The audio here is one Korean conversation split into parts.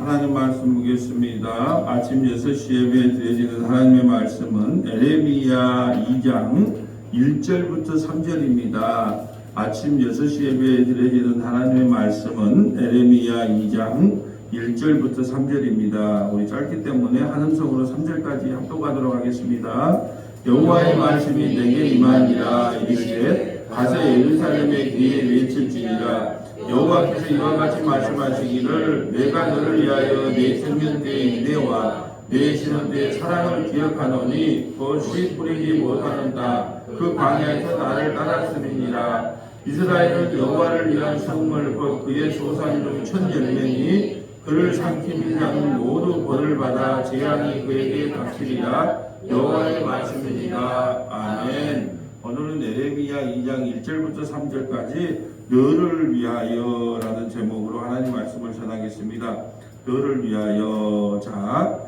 하나님 말씀 보겠습니다. 아침 6시 예배에 드려지는 하나님의 말씀은 에레미야 2장 1절부터 3절입니다. 아침 6시 예배에 드려지는 하나님의 말씀은 에레미야 2장 1절부터 3절입니다. 우리 짧기 때문에 한 음성으로 3절까지 합독하도록 하겠습니다. 여호와의 말씀이 내게 임하니라. 이르시되 가서 예루살렘에 귀에 외칠지니라. 여호와께서 이와 같이 말씀하시기를 내가 너를 위하여 내 청년 때의 인애와 내 신혼 때의 사랑을 기억하노니 곧 씨 뿌리지 못하는다. 그 광야에서 나를 따랐음이니라. 이스라엘은 여호와를 위한 성물 곧 그의 소산 중 1000열명이 그를 삼키는 자는 모두 벌을 받아 재앙이 그에게 닥치리라. 여호와의 말씀이니라. 아멘. 오늘은 에레미야 2장 1절부터 3절까지 너를 위하여 라는 제목으로 하나님 말씀을 전하겠습니다. 너를 위하여. 자,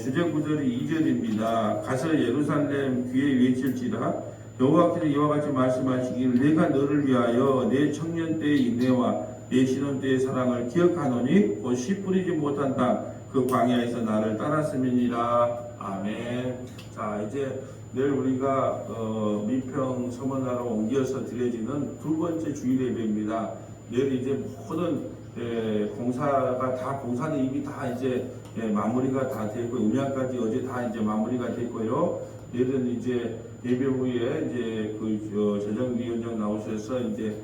주제 구절이 2절입니다. 가서 예루살렘 귀에 외칠지라. 여호와께서 이와 같이 말씀하시기를 내가 너를 위하여 내 청년 때의 인애와 내 신혼 때의 사랑을 기억하노니 곧 씨 뿌리지 못한 땅 그 광야에서 나를 따랐음이니라. 아멘. 자, 이제 내일 우리가 미평 서문화로 옮겨서 드려지는 두 번째 주일 예배입니다. 내일 이제 모든 공사가 다 공사는 이미 다 이제 마무리가 다 됐고 음향까지 어제 다 이제 마무리가 됐고요. 내일은 이제 예배 후에 이제 그 재정위원장 나오셔서 이제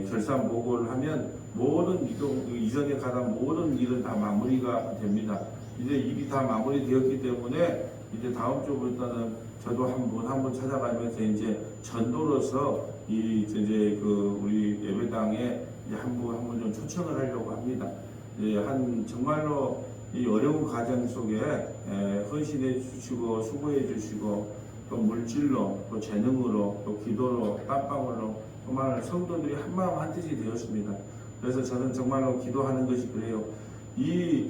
결산 보고를 하면 모든 이전에 가던 모든 일은 다 마무리가 됩니다. 이제 일이 다 마무리되었기 때문에 이제 다음 주부터는 저도 한 분 찾아가면서 이제 전도로서 이제 그 우리 예배당에 한 분 좀 초청을 하려고 합니다. 한 정말로 이 어려운 과정 속에 헌신해 주시고 수고해 주시고 또 물질로 또 재능으로 또 기도로 땀방울로 정말 성도들이 한마음 한뜻이 되었습니다. 그래서 저는 정말로 기도하는 것이 그래요. 이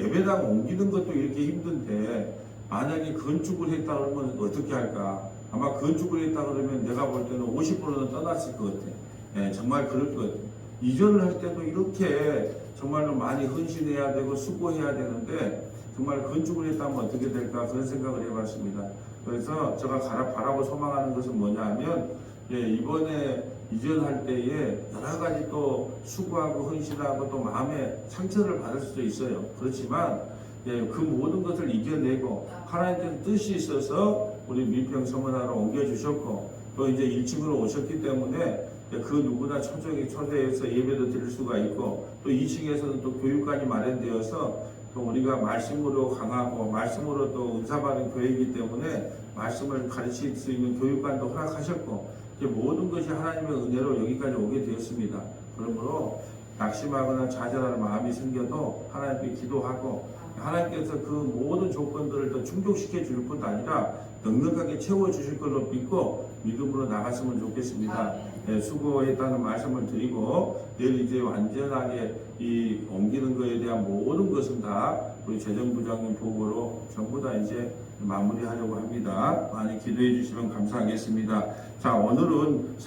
예배당 옮기는 것도 이렇게 힘든데 만약에 건축을 했다 그러면 어떻게 할까? 아마 건축을 했다 그러면 내가 볼 때는 50%는 떠났을 것 같아. 정말 그럴 것 같아. 이전을 할 때도 이렇게 정말로 많이 헌신해야 되고 수고해야 되는데 정말 건축을 했다면 어떻게 될까 그런 생각을 해봤습니다. 그래서 제가 바라고 소망하는 것은 뭐냐 하면 이번에 이전할 때에 여러 가지 또 수고하고 헌신하고 또 마음에 상처를 받을 수도 있어요. 그렇지만 그 모든 것을 이겨내고 하나님께서 뜻이 있어서 우리 밀평 서문화로 옮겨주셨고 또 이제 1층으로 오셨기 때문에 그 누구나 초대해서 예배도 드릴 수가 있고 또 2층에서는 또 교육관이 마련되어서 또 우리가 말씀으로 강하고 말씀으로 또 은사받은 교회이기 때문에 말씀을 가르칠 수 있는 교육관도 허락하셨고 모든 것이 하나님의 은혜로 여기까지 오게 되었습니다. 그러므로 낙심하거나 좌절하는 마음이 생겨도 하나님께 기도하고 하나님께서 그 모든 조건들을 더 충족시켜 줄 뿐 아니라 넉넉하게 채워주실 걸로 믿고 믿음으로 나갔으면 좋겠습니다. 수고했다는 말씀을 드리고 내일 이제 완전하게 이 옮기는 것에 대한 모든 것은 다 우리 재정부장님 보고로 전부 다 이제 마무리하려고 합니다. 많이 기도해 주시면 감사하겠습니다. 자, 오늘은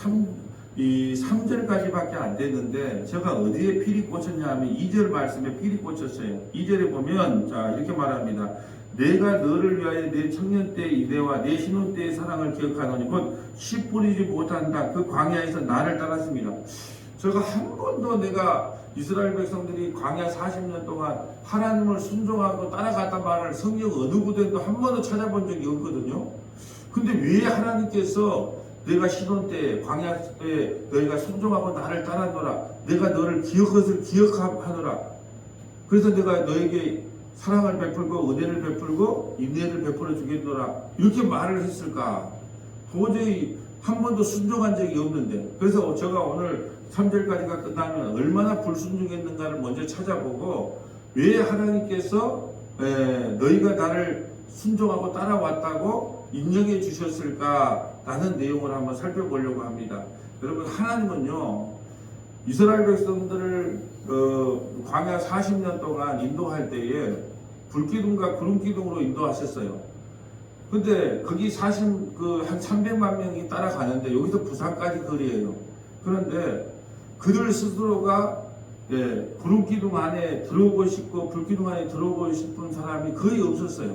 3절까지밖에 안 됐는데 제가 어디에 필이 꽂혔냐 하면 2절 말씀에 필이 꽂혔어요. 2절에 보면 자 이렇게 말합니다. 내가 너를 위하여 내 청년 때의 이대와 내 신혼 때의 사랑을 기억하노니 곧 씨 뿌리지 못한다. 그 광야에서 나를 따랐습니다. 제가 한 번도 내가 이스라엘 백성들이 광야 40년 동안 하나님을 순종하고 따라갔단 말을 성경 어느 구절도 한 번도 찾아본 적이 없거든요. 근데 왜 하나님께서 내가 신혼 때 광야 때 너희가 순종하고 나를 따랐노라. 내가 너를 기억하노라. 그래서 내가 너에게 사랑을 베풀고 은혜를 베풀고 인내를 베풀어 주겠노라. 이렇게 말을 했을까? 도저히 한 번도 순종한 적이 없는데. 그래서 제가 오늘 3절까지가 끝나면 얼마나 불순종했는가를 먼저 찾아보고 왜 하나님께서 너희가 나를 순종하고 따라왔다고 인정해 주셨을까라는 내용을 한번 살펴보려고 합니다. 여러분 하나님은요 이스라엘 백성들을 광야 40년 동안 인도할 때에 불기둥과 구름기둥으로 인도하셨어요. 근데 거기 한 300만 명이 따라가는데 여기서 부산까지 거리예요. 그런데 그들 스스로가 예, 구름기둥 안에 들어오고 싶고 불기둥 안에 들어오고 싶은 사람이 거의 없었어요.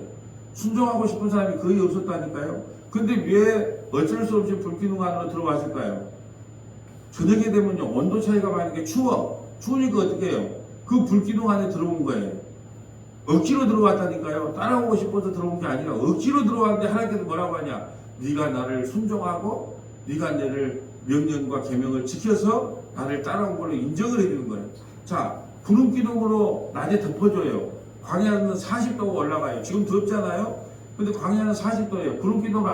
순종하고 싶은 사람이 거의 없었다니까요. 근데 왜 어쩔 수 없이 불기둥 안으로 들어왔을까요? 저녁에 되면요, 온도 차이가 많이 나게 추우니까 어떻게 해요? 그 불기둥 안에 들어온 거예요. 억지로 들어왔다니까요. 따라오고 싶어서 들어온 게 아니라 억지로 들어왔는데 하나님께서 뭐라고 하냐? 네가 나를 순종하고 네가 나를 명령과 계명을 지켜서 나를 따라온 걸로 인정을 해주는 거예요. 자, 구름기둥으로 낮에 덮어줘요. 광야는 40도가 올라가요. 지금 덥잖아요. 근데 광야는 40도예요. 구름기둥을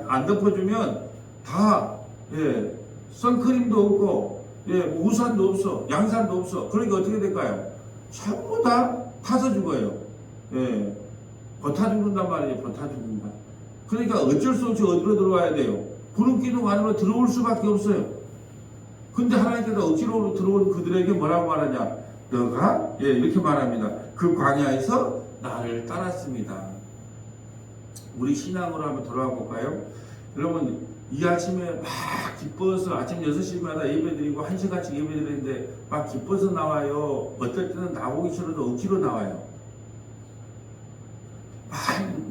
안 덮어주면 다 선크림도 없고 뭐 우산도 없어, 양산도 없어. 그러니까 어떻게 될까요? 전부 다 타서 죽어요. 버타 죽는단 말이에요. 버타 죽는다. 그러니까 어쩔 수 없이 어디로 들어와야 돼요? 구름기둥 안으로 들어올 수밖에 없어요. 근데 하나님께서 억지로 들어온 그들에게 뭐라고 말하냐? 너가 이렇게 말합니다. 그 광야에서 나를 따랐습니다. 우리 신앙으로 한번 돌아가 볼까요? 여러분, 이 아침에 막 기뻐서 아침 6시마다 예배드리고 1시간씩 예배드리는데 막 기뻐서 나와요. 어떨 때는 나오기 싫어도 억지로 나와요.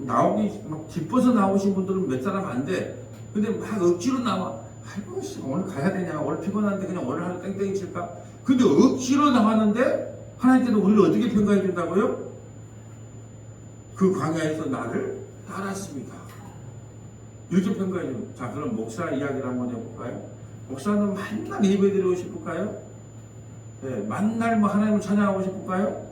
막 기뻐서 나오신 분들은 몇 사람 안 돼. 근데 막 억지로 나와. 아이고, 오늘 가야 되냐? 오늘 피곤한데 그냥 오늘 하루 땡땡이 칠까? 근데 억지로 나왔는데 하나님께서 우리를 어떻게 평가해 준다고요? 그 광야에서 나를 따랐습니다. 이렇게 평가해 줍니다. 자, 그럼 목사 이야기를 한번 해볼까요? 목사는 맨날 예배드리고 싶을까요? 맨날 뭐 하나님을 찬양하고 싶을까요?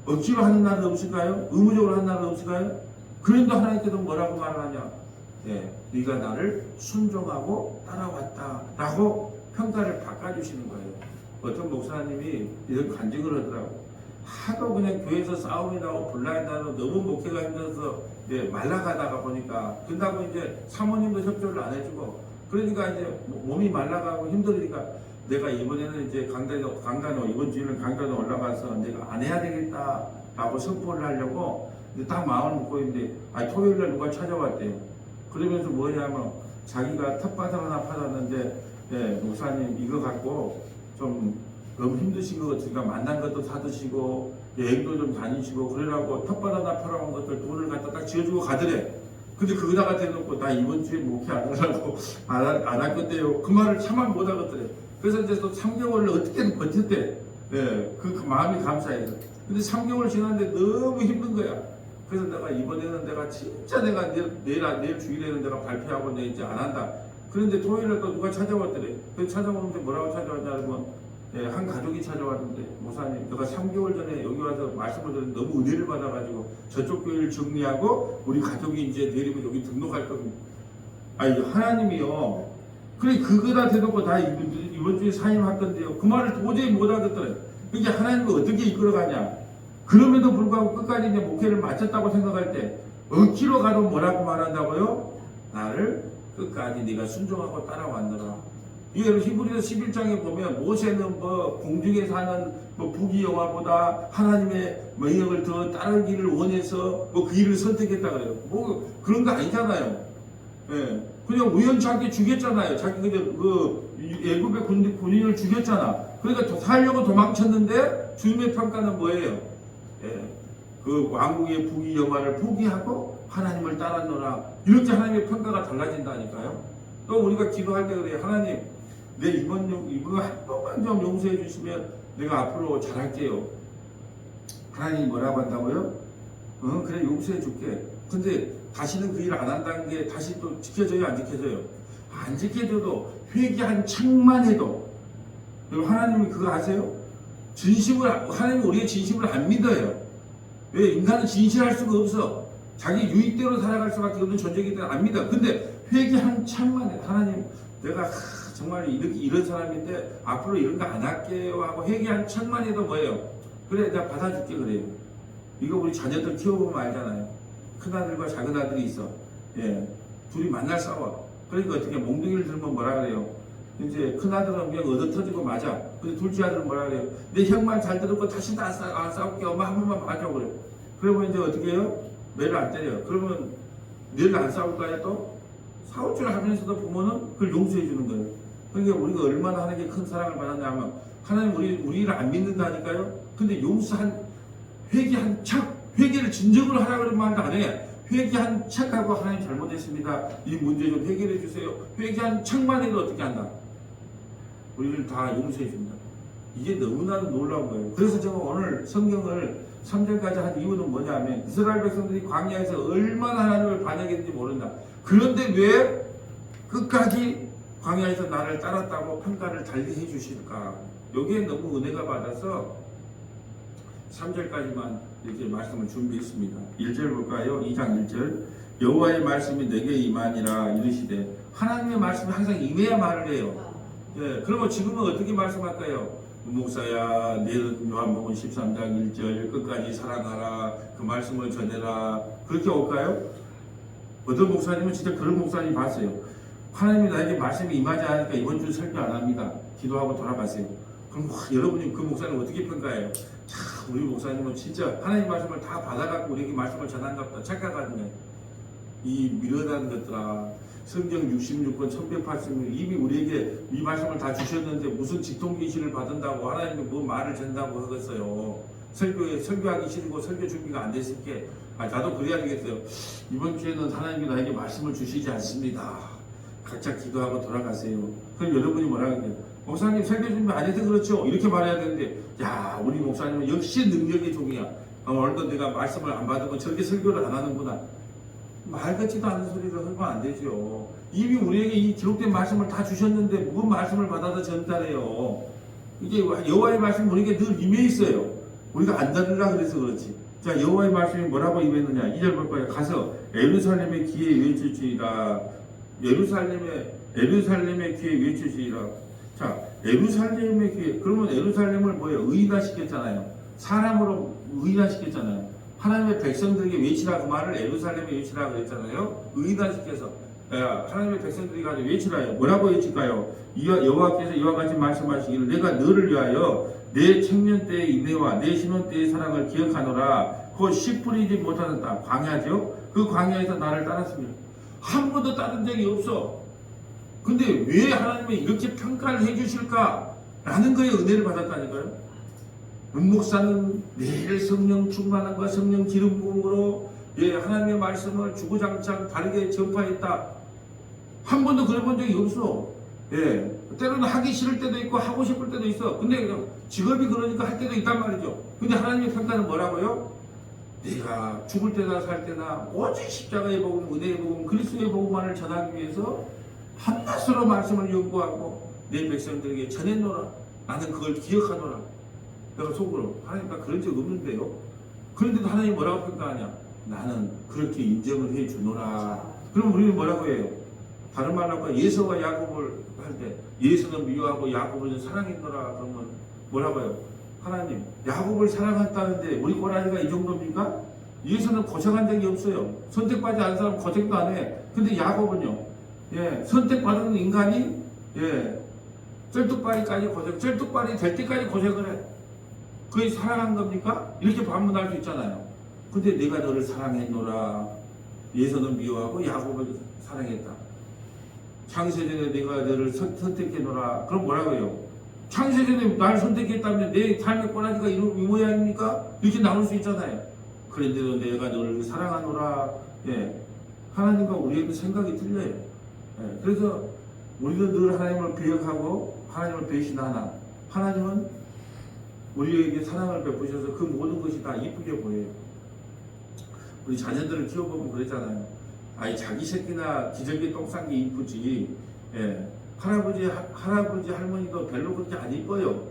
억지로 하는 날은 없을까요? 의무적으로 하는 날은 없을까요? 그런데 하나님께서 뭐라고 말하냐? 네가 나를 순종하고 따라왔다 라고 평가를 바꿔주시는 거예요. 어떤 목사님이 이런 간증을 하더라고. 하도 그냥 교회에서 싸움이 나고 분란이 나고 너무 목회가 힘들어서 말라가다가 보니까 그런다고 이제 사모님도 협조를 안 해주고 그러니까 이제 몸이 말라가고 힘들으니까 내가 이번에는 이제 강단에 이번 주일은 강단에 올라가서 내가 안 해야 되겠다라고 선포를 하려고 딱 마음을 먹고 있는데 토요일날 누가 찾아왔대요. 그러면서 뭐냐면 자기가 텃밭을 하나 팔았는데 목사님 이거 갖고 좀 너무 힘드신 것 같으니까 만난 것도 사드시고 여행도 좀 다니시고 그러라고 텃밭 하나 팔아온 것들 돈을 갖다 딱 지어주고 가더래. 근데 거기다가 대놓고 나 이번 주에 목회 안 하려고 안 할 건데요. 그 말을 참아 못 하겠더래. 그래서 이제 또 3개월을 어떻게든 버텼대. 그 마음이 감사해요. 근데 3개월 지났는데 너무 힘든 거야. 그래서 내가 이번에는 내가 진짜 내가 내일 주일에는 내가 발표하고 내 이제 안 한다. 그런데 토요일에 또 누가 찾아왔더래. 그 찾아오는데 뭐라고 찾아왔냐면 한 가족이 찾아왔는데 목사님 내가 3개월 전에 여기 와서 말씀을 드렸는데 너무 은혜를 받아가지고 저쪽 교회를 정리하고 우리 가족이 이제 내리고 여기 등록할 겁니다. 하나님이요. 그래 그거다 대놓고 다 이번 주에 사임할 건데요. 그 말을 도저히 못 하겠더래. 이게 하나님을 어떻게 이끌어가냐. 그럼에도 불구하고 끝까지 이제 목회를 마쳤다고 생각할 때 억지로 가도 뭐라고 말한다고요? 나를 끝까지 네가 순종하고 따라왔느라. 이게 히브리서 11장에 보면 모세는 뭐 공중에 사는 뭐 부귀영화보다 하나님의 명령을 더 따르기를 원해서 뭐 그 일을 선택했다 그래요. 뭐 그런 거 아니잖아요. 그냥 우연찮게 죽였잖아요. 자기 그 애굽의 군인을 죽였잖아. 그러니까 살려고 도망쳤는데 주님의 평가는 뭐예요? 그 왕국의 부귀영화를 포기하고 하나님을 따랐노라. 이렇게 하나님의 평가가 달라진다니까요. 또 우리가 기도할 때 그래요. 하나님, 내 이번 한 번만 좀 용서해 주시면 내가 앞으로 잘할게요. 하나님이 뭐라고 한다고요? 그래 용서해 줄게. 근데 다시는 그 일 안 한다는 게 다시 또 지켜져요? 안 지켜져요? 안 지켜져도 회개한 척만 해도 여러분 하나님이 그거 아세요? 하나님은 우리의 진심을 안 믿어요. 왜? 인간은 진실할 수가 없어. 자기 유익대로 살아갈 수밖에 없는 존재이기 때문에 안 믿어. 근데 회개한 척만 해. 하나님 내가 정말 이런 사람인데 앞으로 이런 거 안 할게요 하고 회개한 척만 해도 뭐예요? 그래 내가 받아줄게 그래요. 이거 우리 자녀들 키워보면 알잖아요. 큰아들과 작은아들이 있어. 둘이 만날 싸워. 그러니까 어떻게 몽둥이를 들면 뭐라 그래요? 이제 큰아들은 그냥 얻어터지고 맞아. 근데 둘째 아들은 뭐라 그래요? 내 형만 잘 들었고 다시 안 싸울게. 엄마 한 번만 봐줘 그래요. 그러면 이제 어떻게 해요? 매를 안 때려요. 그러면 내일 안 싸울까요 또? 싸울 줄 알면서도 부모는 그걸 용서해 주는 거예요. 그러니까 우리가 얼마나 하나님께 큰 사랑을 받았냐면 하나님 우리를 안 믿는다니까요. 근데 용서한 회개한 척 회개를 진정으로 하라 그런 말도 안 해. 회개한 척하고 하나님 잘못했습니다. 이 문제 좀 해결해 주세요. 회개한 척만 해도 어떻게 한다? 우리를 다 용서해 줍니다. 이게 너무나도 놀라운 거예요. 그래서 제가 오늘 성경을 3절까지 한 이유는 뭐냐면 이스라엘 백성들이 광야에서 얼마나 하나님을 반역했는지 모른다. 그런데 왜 끝까지 광야에서 나를 따랐다고 평가를 달리 해주실까? 여기에 너무 은혜가 받아서 3절까지만 이렇게 말씀을 준비했습니다. 1절 볼까요? 2장 1절 여호와의 말씀이 내게 임하니라 이르시되 하나님의 말씀이 항상 임해야 말을 해요. 예, 그러면 지금은 어떻게 말씀할까요? 목사야 내일은 요한복음 13장 1절 끝까지 사랑하라 그 말씀을 전해라 그렇게 올까요? 어떤 목사님은 진짜 그런 목사님 봤어요. 하나님이 나에게 말씀이 임하지 않으니까 이번 주 설교 안 합니다. 기도하고 돌아가세요. 그럼 여러분이 그 목사님 어떻게 평가해요? 참 우리 목사님은 진짜 하나님 말씀을 다 받아갖고 우리에게 말씀을 전한답다 착각하거든요. 이 미련한 것들아 성경 66권 1180명 이미 우리에게 이 말씀을 다 주셨는데 무슨 직통계시를 받은다고 하나님께 뭐 말을 전다고 하겠어요. 설교하기 싫고 설교 준비가 안 됐을 게 나도 그래야 되겠어요. 이번 주에는 하나님이 나에게 말씀을 주시지 않습니다. 각자 기도하고 돌아가세요. 그럼 여러분이 뭐라 그래요? 목사님 설교 준비 안 해서 그렇죠. 이렇게 말해야 되는데 야 우리 목사님은 역시 능력의 종이야. 오늘도 내가 말씀을 안 받으면 저렇게 설교를 안 하는구나. 말 같지도 않은 소리를 하면 안 되죠. 이미 우리에게 이 기록된 말씀을 다 주셨는데 무슨 말씀을 받아서 전달해요. 이게 여호와의 말씀이 우리에게 늘 임해 있어요. 우리가 안 들으라 그래서 그렇지. 자 여호와의 말씀이 뭐라고 임했느냐 2절 볼 거예요. 가서 에루살렘의 귀에 외칠지이다. 에루살렘의 귀에 외칠지이다. 자 에루살렘의 귀에 그러면 에루살렘을 뭐예요? 의인화시켰잖아요. 사람으로 의인화시켰잖아요. 하나님의 백성들에게 외치라 그 말을 에루살렘에 외치라 그랬잖아요. 의인화시켜서 하나님의 백성들이 가지고 외치라요. 뭐라고 외칠까요? 여호와께서 이와 같이 말씀하시기를 내가 너를 위하여 내 청년 때의 인내와 내 신혼 때의 사랑을 기억하노라. 그 씨 뿌리지 못하는 땅 광야죠. 그 광야에서 나를 따랐습니다. 한 번도 따른 적이 없어. 근데 왜 하나님이 이렇게 평가를 해주실까? 라는 거에 은혜를 받았다니까요. 목사는 매일 성령 충만함과 성령 기름 부음으로 하나님의 말씀을 주구장창 바르게 전파했다. 한 번도 그래 본 적이 없어. 때로는 하기 싫을 때도 있고 하고 싶을 때도 있어. 근데 직업이 그러니까 할 때도 있단 말이죠. 근데 하나님의 평가는 뭐라고요? 내가 죽을 때나 살 때나 오직 십자가의 복음, 은혜의 복음, 그리스도의 복음만을 전하기 위해서 한낮으로 말씀을 연구하고 내 백성들에게 전했노라. 나는 그걸 기억하노라. 내가 속으로 하나님 나 그런 적 없는데요. 그런데도 하나님 뭐라고 평가하냐? 나는 그렇게 인정을 해주노라. 그럼 우리는 뭐라고 해요? 다른 말로 할까? 예서와 야곱을 할 때 예서는 미워하고 야곱을 사랑했노라. 그러면 뭐라고 해요? 하나님 야곱을 사랑했다는데 우리 꼬라지가 이 정도입니까? 예서는 고생한 적이 없어요. 선택받지 않은 사람 고생도 안 해. 근데 야곱은요? 선택받은 인간이 쩔뚝발이까지 고생, 쩔뚝발이 될 때까지 고생을 해. 그게 사랑한 겁니까? 이렇게 반문할 수 있잖아요. 근데 내가 너를 사랑했노라. 예서는 미워하고 야곱을 사랑했다. 창세전에 내가 너를 선택했노라. 그럼 뭐라고 해요? 창세전에 날 선택했다면 내 삶의 꼬라지가 이 모양입니까? 이렇게 나올 수 있잖아요. 그런데도 내가 너를 사랑하노라. 하나님과 우리의 생각이 틀려요. 그래서 우리는 늘 하나님을 배역하고 하나님을 배신하나 하나님은 우리에게 사랑을 베푸셔서 그 모든 것이 다 이쁘게 보여요. 우리 자녀들을 키워보면 그랬잖아요. 아이 자기 새끼나 기저귀 똥 싼 게 이쁘지. 할아버지 할머니도 별로 그렇게 안 이뻐요.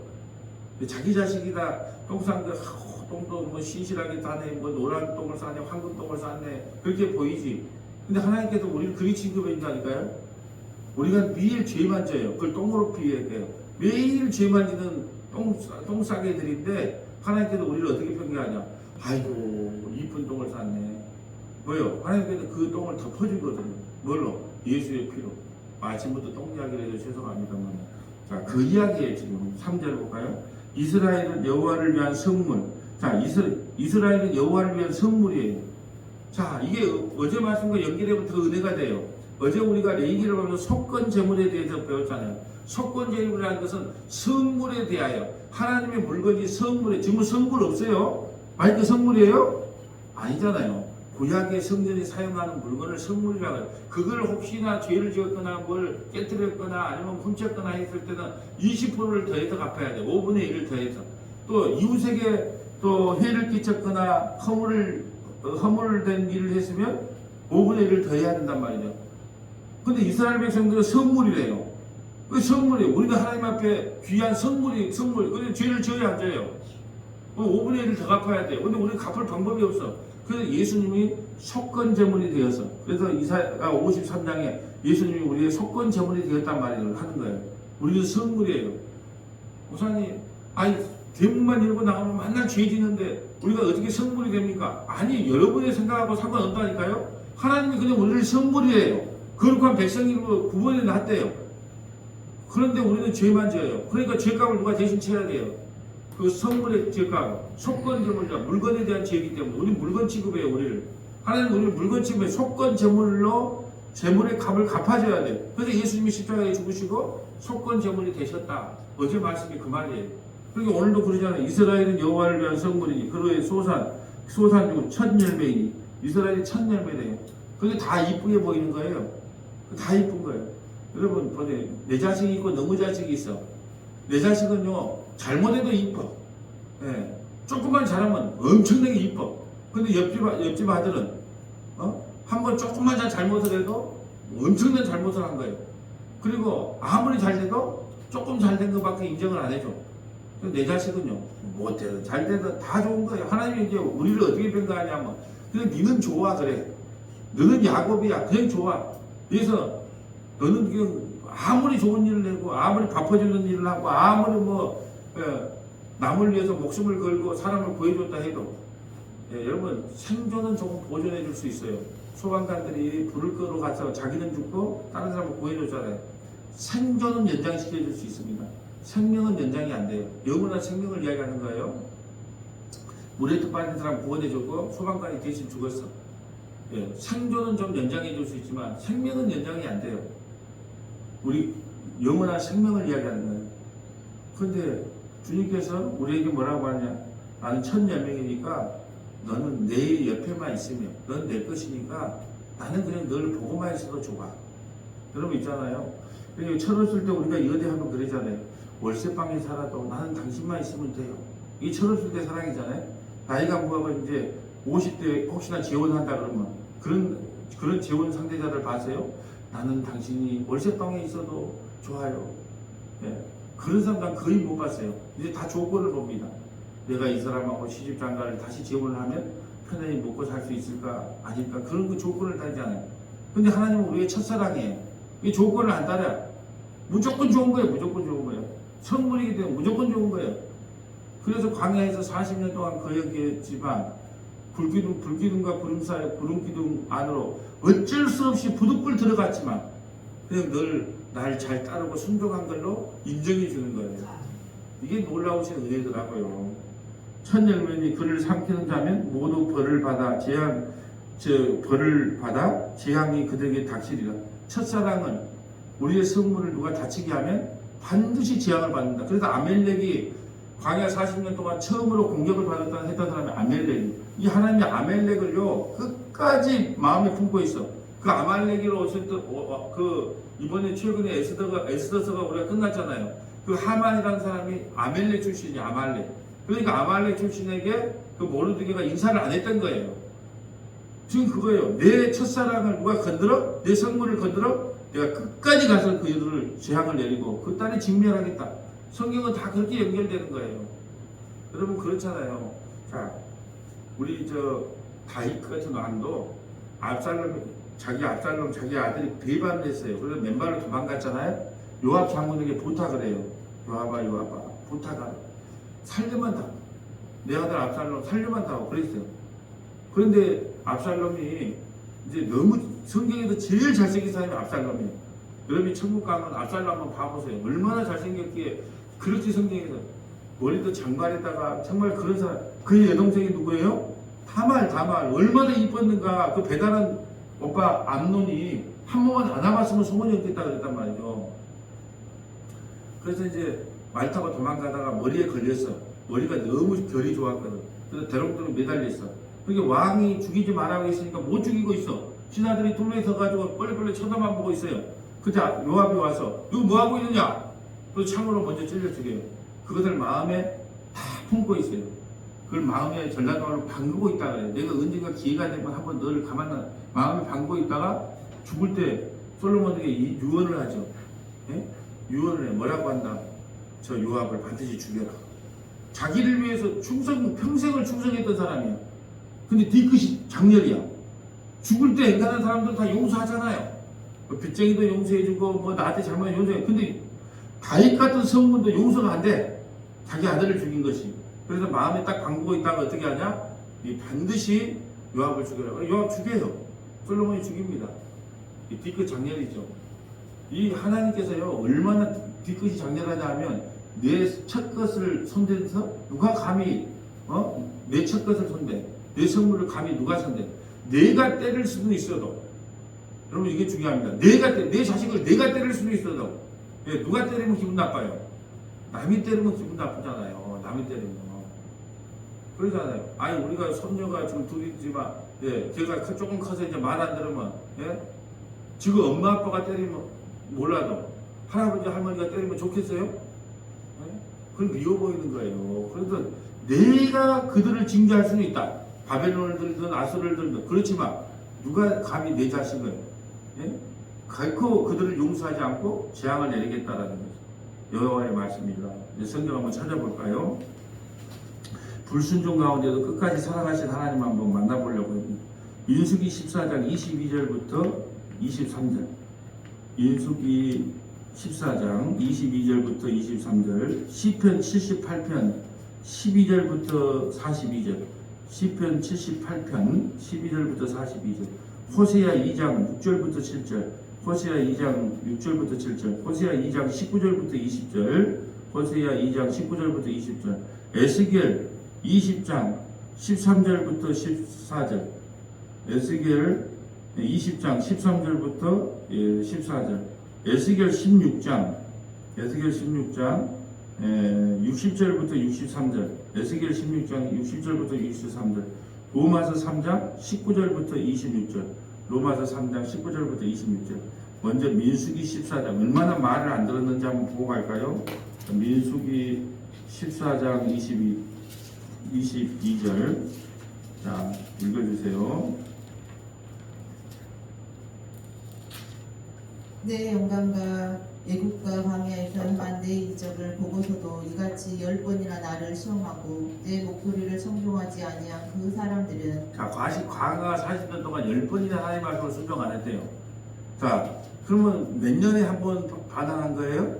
자기 자식이다 똥 싼 거 똥도 뭐 신실하게 싸네, 뭐 노란 똥을 싸네, 황금 똥을 쌌네 그렇게 보이지. 근데 하나님께서 우리를 그리 취급해 준다니까요. 우리가 매일 죄만 져요. 그걸 똥으로 비유해요. 매일 죄만 지는 똥 싸개들인데 하나님께서 우리를 어떻게 평가하냐? 아이고 이쁜 똥을 쌌네. 뭐요? 하나님께서 그 똥을 덮어주거든요. 뭘로? 예수의 피로. 아침부터 똥 이야기를 해도 죄송합니다만. 자, 그 이야기에 지금 3절 볼까요? 이스라엘은 여호와를 위한 성물. 자, 이스라엘은 여호와를 위한 성물이에요. 자, 이게 어제 말씀과 연결되면 더 은혜가 돼요. 어제 우리가 레위기를 보면서 속건 제물에 대해서 배웠잖아요. 속건제물이라는 것은 성물에 대하여 하나님의 물건이 성물에 지금 성물 없어요? 마이크 성물이에요? 아니잖아요. 구약의 성전이 사용하는 물건을 성물이라고 해요. 그걸 혹시나 죄를 지었거나 뭘 깨뜨렸거나 아니면 훔쳤거나 했을 때는 20%를 더해서 갚아야 돼요. 5분의 1을 더해서. 또 이웃에게 또 해를 끼쳤거나 허물된 일을 했으면 5분의 1을 더해야 된단 말이죠. 근데 이스라엘 백성들은 성물이래요. 그 성물이에요. 우리도 하나님 앞에 귀한 성물. 근데 죄를 지어야 안 져요. 5분의 1을 더 갚아야 돼요. 근데 우리는 갚을 방법이 없어. 그래서 예수님이 속건제물이 되어서, 그래서 이사야 53장에 예수님이 우리의 속건제물이 되었단 말을 하는 거예요. 우리는 성물이에요. 목사님, 대문만 열고 나가면 맨날 죄 지는데 우리가 어떻게 성물이 됩니까? 아니, 여러분의 생각하고 상관없다니까요. 하나님이 그냥 우리를 성물이에요. 거룩한 백성으로 구분해 놨대요. 그런데 우리는 죄만 지어요. 그러니까 죄값을 누가 대신 쳐야 돼요. 그 성물의 죄값, 속건제물이라 물건에 대한 죄이기 때문에 우리 물건 취급해요. 우리를 하나님 우리를 물건 취급해 속건제물로 제물의 값을 갚아줘야 돼. 그래서 예수님이 십자가에 죽으시고 속건제물이 되셨다. 어제 말씀이 그 말이에요. 그러니까 오늘도 그러잖아요. 이스라엘은 여호와를 위한 성물이니 그로의 소산 중 첫 열매이니 이스라엘이 첫 열매래요. 그게 다 이쁘게 보이는 거예요. 다 이쁜 거예요. 여러분 보세요. 내 자식이 있고 너무 자식이 있어. 내 자식은요 잘못해도 이뻐. 예. 조금만 잘하면 엄청나게 이뻐. 근데 옆집 아들은 한번 조금만 잘못을 해도 엄청난 잘못을 한 거예요. 그리고 아무리 잘 돼도 조금 잘 된 것밖에 인정을 안 해줘. 내 자식은요 못해도 잘 돼도 다 좋은 거예요. 하나님이 이제 우리를 어떻게 평가하냐면 그냥 니는 좋아 그래. 너는 야곱이야 그냥 좋아. 그래서 너는 그냥 아무리 좋은 일을 하고 아무리 바빠지는 일을 하고 아무리 남을 위해서 목숨을 걸고 사람을 구해줬다 해도 여러분 생존은 조금 보존해 줄 수 있어요. 소방관들이 불을 끄러 가서 자기는 죽고 다른 사람을 구해줬잖아요. 생존은 연장시켜 줄 수 있습니다. 생명은 연장이 안 돼요. 영원한 생명을 이야기하는 거예요. 물에 또 빠진 사람 구원해줬고 소방관이 대신 죽었어. 생존은 좀 연장해 줄 수 있지만 생명은 연장이 안 돼요. 우리 영원한 생명을 이야기하는 거예요. 그런데 주님께서 우리에게 뭐라고 하냐? 나는 첫 열명이니까 너는 내 옆에만 있으면 넌 내 것이니까 나는 그냥 널 보고만 있어도 좋아. 여러분 있잖아요. 철없을 때 우리가 여대하면 그러잖아요. 월세방에 살아도 나는 당신만 있으면 돼요. 이 철없을 때 사랑이잖아요. 나이가 뭐하고 이제 50대 혹시나 재혼한다 그러면 그런 재혼 상대자를 봐세요. 나는 당신이 월세방에 있어도 좋아요. 그런 사람 난 거의 못 봤어요. 이제 다 조건을 봅니다. 내가 이 사람하고 시집장가를 다시 재혼을 하면 편안히 먹고 살 수 있을까 아닐까 그런 그 조건을 따지잖아요. 근데 하나님은 우리의 첫사랑이에요. 이 조건을 안 따라 무조건 좋은 거예요. 무조건 좋은 거예요. 성물이기 때문에 무조건 좋은 거예요. 그래서 광야에서 40년 동안 거역했지만 불기둥과 구름 사이 구름기둥 안으로 어쩔 수 없이 부득불 들어갔지만 그냥 늘 날 잘 따르고 순종한 걸로 인정해 주는 거예요. 이게 놀라우신 은혜더라고요. 첫 열매니 그를 삼키는 자면 모두 벌을 받아 재앙이 그들에게 닥치리라. 첫사랑은 우리의 성물을 누가 다치게 하면 반드시 재앙을 받는다. 그래서 아멜렉이 광야 40년 동안 처음으로 공격을 했던 사람이 아멜렉이. 이 하나님이 아멜렉을요 끝까지 마음에 품고 있어. 그 아말렉으로 이번에 최근에 에스더서가 우리가 끝났잖아요. 그 하만이라는 사람이 아멜렉 출신이야. 아말렉. 그러니까 아말렉 출신에게 그 모르드게가 인사를 안 했던 거예요. 지금 그거예요. 내 첫사랑을 누가 건드려? 내 성물을 건드려? 내가 끝까지 가서 그들을 재앙을 내리고 그 딸이 직면하겠다. 성경은 다 그렇게 연결되는 거예요. 여러분 그렇잖아요. 자, 우리 다윗 같은 왕도 자기 아들이 배반을 했어요. 그래서 맨발로 도망갔잖아요. 요압 장군에게 부탁을 해요. 요압아 부탁하라. 살려만 다오. 내 아들 압살롬 살려만 다오. 그랬어요. 그런데 압살롬이 이제 너무 성경에서 제일 잘생긴 사람이 압살롬이에요. 여러분이 천국 가면 압살롬 한번 봐보세요. 얼마나 잘생겼기에 그렇게 성경에서 머리도 장발에다가 정말 그런 사람. 그의 여동생이 누구예요? 다말. 얼마나 이뻤는가. 그 배달한 오빠 암논이 한 번만 안 와봤으면 소문이 없겠다 그랬단 말이죠. 그래서 이제 말 타고 도망가다가 머리에 걸렸어. 머리가 너무 결이 좋았거든. 그래서 대롱대롱 매달렸어. 그게 왕이 죽이지 말라고 했으니까 못 죽이고 있어. 신하들이 둘레 서가지고 뻘뻘 쳐다만 보고 있어요. 그때 요압이 와서 이거 뭐 하고 있느냐? 또 창으로 먼저 찔러 죽여요. 그것을 마음에 다 품고 있어요. 그걸 마음에 전라도로 방그고 있다 그래요. 내가 언젠가 기회가 되면 한번 너를 가만나 마음에 방그고 있다가 죽을 때 솔로몬에게 이 유언을 하죠. 예? 유언을 해. 뭐라고 한다? 저 요압을 반드시 죽여라. 자기를 위해서 평생을 충성했던 사람이야. 근데 뒤끝이 장렬이야. 죽을 때 엔간한 사람들 다 용서하잖아요. 뭐 빚쟁이도 용서해주고 뭐 나한테 잘못 용서해. 근데 다윗 같은 성문도 용서가 안 돼. 자기 아들을 죽인 것이. 그래서 마음에 딱 담그고 있다가 어떻게 하냐? 이 반드시 요압을 죽여라. 요압 죽여요. 솔로몬이 죽입니다. 이 뒤끝 장렬이죠. 이 하나님께서요 얼마나 뒤끝이 장렬하냐 하면 내 첫 것을 손대서 누가 감히 내 첫 것을 손대 내 성물을 감히 누가 손대 내가 때릴 수도 있어도 여러분 이게 중요합니다. 내 자식을 내가 때릴 수도 있어도 누가 때리면 기분 나빠요. 남이 때리면 기분 나쁘잖아요. 남이 때리면 그러잖아요. 아니 우리가 손녀가 지금 둘이지만 걔가 조금 커서 이제 말 안 들으면 지금 엄마 아빠가 때리면 몰라도 할아버지 할머니가 때리면 좋겠어요? 그건 미워 보이는 거예요. 그래서 내가 그들을 징계할 수는 있다. 바벨론을 들든 아수르를 들든 그렇지만 누가 감히 내 자식을 결코 그들을 용서하지 않고 재앙을 내리겠다라는 거죠. 여호와의 말씀입니다. 성경 한번 찾아볼까요? 불순종 가운데도 끝까지 사랑하신 하나님 한번 만나보려고 합니다. 민수기 14장 22절부터 23절. 민수기 14장 22절부터 23절, 시편 78편 12절부터 42절, 시편 78편 12절부터 42절, 호세아 2장 6절부터 7절, 호세아 2장 6절부터 7절, 호세아 2장 19절부터 20절, 호세아 2장 19절부터 20절, 에스겔 20장 13절부터 14절, 에스겔 20장 13절부터 14절, 에스겔 16장 60절부터 63절, 에스겔 16장 60절부터 63절, 로마서 3장 19절부터 26절, 로마서 3장 19절부터 26절. 먼저 민수기 14장 얼마나 말을 안 들었는지 한번 보고 갈까요? 민수기 14장 22절. 자, 읽어주세요. 내 영광과 애국과 광야에서 행한 내 이적을 보고서도 이같이 10번이나 나를 시험하고 내 목소리를 청종하지 아니한 그 사람들은 자, 광야 40년 동안 10번이나 하나님 말씀을 순종 안 했대요. 자, 그러면 몇 년에 한 번 반항한 거예요?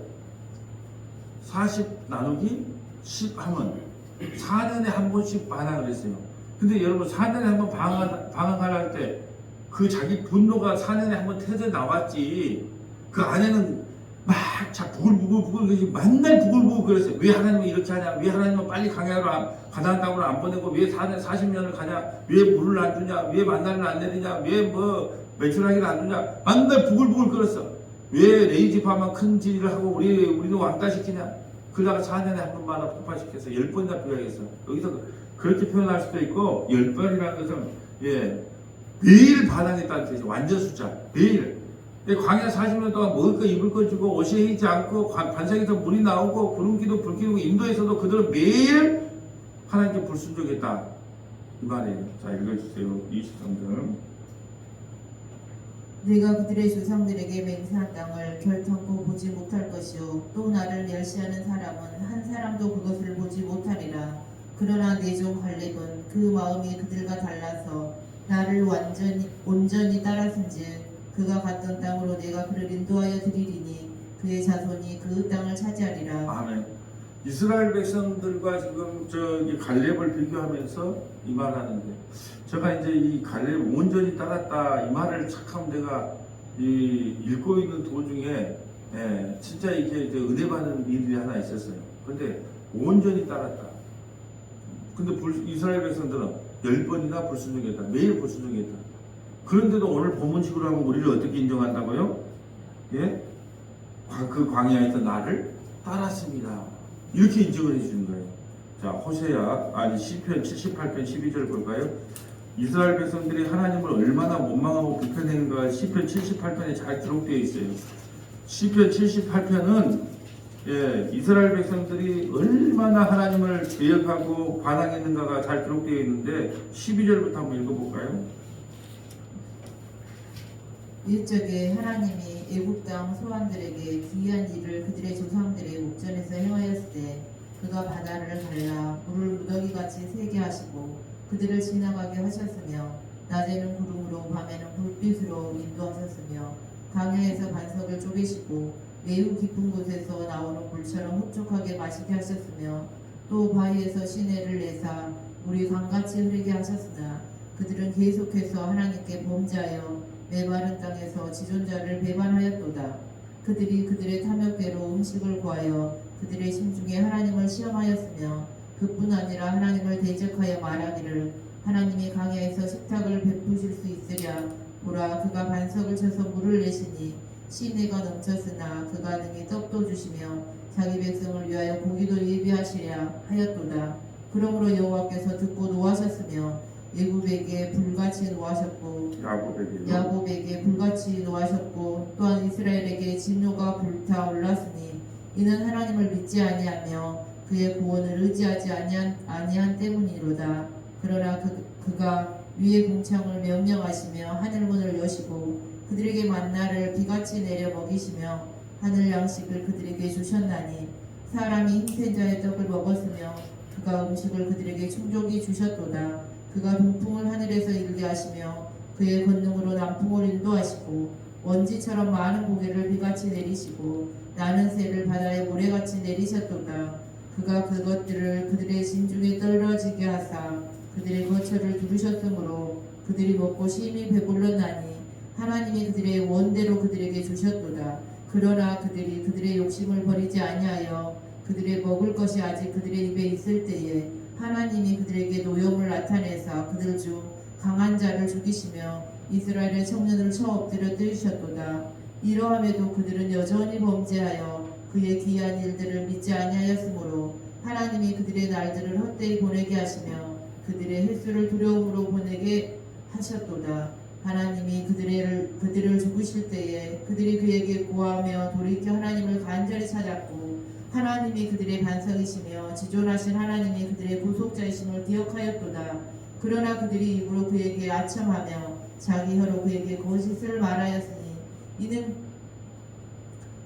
40 나누기 10 하면 4년에 한 번씩 반항을 했어요. 근데 여러분 4년에 한 번 반항을 할 때 그 자기 분노가 4년에 한 번 터져 나왔지. 그 안에는 막 부글부글 맨날 부글부글 그랬어요. 왜 하나님은 이렇게 하냐? 왜 하나님은 빨리 광야로 가나안 땅으로 안 보내고 왜 40년을 가냐? 왜 물을 안 주냐? 왜 만나를 안 내리냐? 왜 뭐 메추라기를 안 주냐? 맨날 부글부글 끓었어. 왜 레이지파만 큰 질을 하고 우리도 왕따시키냐? 그러다가 4년에 한 번마다 폭파시켜서 10번이나 표현했어. 여기서 그렇게 표현할 수도 있고 10번이라는 것은 매일 반항했다는 뜻이죠. 완전 숫자. 매일. 광야 40년 동안 먹을 거 입을 거 주고 옷이 해이지 않고 반석에서 물이 나오고 구름기도 불 켜고 인도에서도 그들은 매일 하나님께 불순종했다. 이 말이에요. 자, 읽어주세요. 23절. 내가 그들의 조상들에게 맹세한 땅을 결탄코 보지 못할 것이요 또 나를 멸시하는 사람은 한 사람도 그것을 보지 못하리라. 그러나 내 종 갈렙은 그 마음이 그들과 달라서 나를 온전히 따랐은즉 그가 갔던 땅으로 내가 그를 인도하여 드리리니 그의 자손이 그 땅을 차지하리라. 아멘. 이스라엘 백성들과 지금 저기 갈렙을 비교하면서 이 말하는데, 제가 이제 이 갈렙 온전히 따랐다 이 말을 착하면 내가 읽고 있는 도중에 진짜 이게 은혜 받는 일이 하나 있었어요. 근데 온전히 따랐다. 근데 이스라엘 백성들은 10번이나 불순종했다. 매일 불순종했다. 그런데도 오늘 본문식으로 하면 우리를 어떻게 인정한다고요? 예? 그 광야에서 나를 따랐습니다. 이렇게 인정을 해주는 거예요. 자, 시편 78편 12절 볼까요? 이스라엘 백성들이 하나님을 얼마나 원망하고 불편했는가 시편 78편에 잘 기록되어 있어요. 시편 78편은 이스라엘 백성들이 얼마나 하나님을 대역하고 반항했는가가 잘 기록되어 있는데 12절부터 한번 읽어볼까요? 일적에 하나님이 애굽 땅 소환들에게 기이한 일을 그들의 조상들의 목전에서 행하였을 때 그가 바다를 갈라 물을 무더기같이 새게 하시고 그들을 지나가게 하셨으며 낮에는 구름으로 밤에는 불빛으로 인도하셨으며 강야에서 반석을 쪼개시고 매우 깊은 곳에서 나오는 물처럼 흡족하게 마시게 하셨으며 또 바위에서 시내를 내사 물이 강같이 흐르게 하셨으나 그들은 계속해서 하나님께 범죄하여 메마른 땅에서 지존자를 배반하였도다. 그들이 그들의 탐욕대로 음식을 구하여 그들의 심중에 하나님을 시험하였으며 그뿐 아니라 하나님을 대적하여 말하기를 하나님이 강야에서 식탁을 베푸실 수 있으랴 보라 그가 반석을 쳐서 물을 내시니 시내가 넘쳤으나 그가 능히 떡도 주시며 자기 백성을 위하여 고기도 예비하시랴 하였도다. 그러므로 여호와께서 듣고 노하셨으며 애굽에게 불같이 노하셨고 야곱에게 불같이 노하셨고 또한 이스라엘에게 진노가 불타올랐으니 이는 하나님을 믿지 아니하며 그의 구원을 의지하지 아니한 때문이로다. 그러나 그가 위의 궁창을 명령하시며 하늘문을 여시고 그들에게 만나를 비같이 내려 먹이시며 하늘 양식을 그들에게 주셨나니 사람이 힘센 자의 떡을 먹었으며 그가 음식을 그들에게 충족히 주셨도다. 그가 동풍을 하늘에서 일게 하시며 그의 권능으로 남풍을 인도하시고 먼지처럼 많은 고개를 비같이 내리시고 나는 새를 바다에 모래같이 내리셨도다. 그가 그것들을 그들의 진중에 떨어지게 하사 그들의 거처를 두르셨으므로 그들이 먹고 심히 배불렀나니 하나님이 그들의 원대로 그들에게 주셨도다. 그러나 그들이 그들의 욕심을 버리지 아니하여 그들의 먹을 것이 아직 그들의 입에 있을 때에 하나님이 그들에게 노염을 나타내사 그들 중 강한 자를 죽이시며 이스라엘의 청년을 쳐 엎드려 뜨이셨도다. 이러함에도 그들은 여전히 범죄하여 그의 기이한 일들을 믿지 아니하였으므로 하나님이 그들의 날들을 헛되이 보내게 하시며 그들의 횟수를 두려움으로 보내게 하셨도다. 하나님이 그들을 죽으실 때에 그들이 그에게 구하며 돌이켜 하나님을 간절히 찾았고 하나님이 그들의 반석이시며 지존하신 하나님이 그들의 구속자이심을 기억하였도다. 그러나 그들이 입으로 그에게 아첨하며 자기 혀로 그에게 거짓을 말하였으니 이는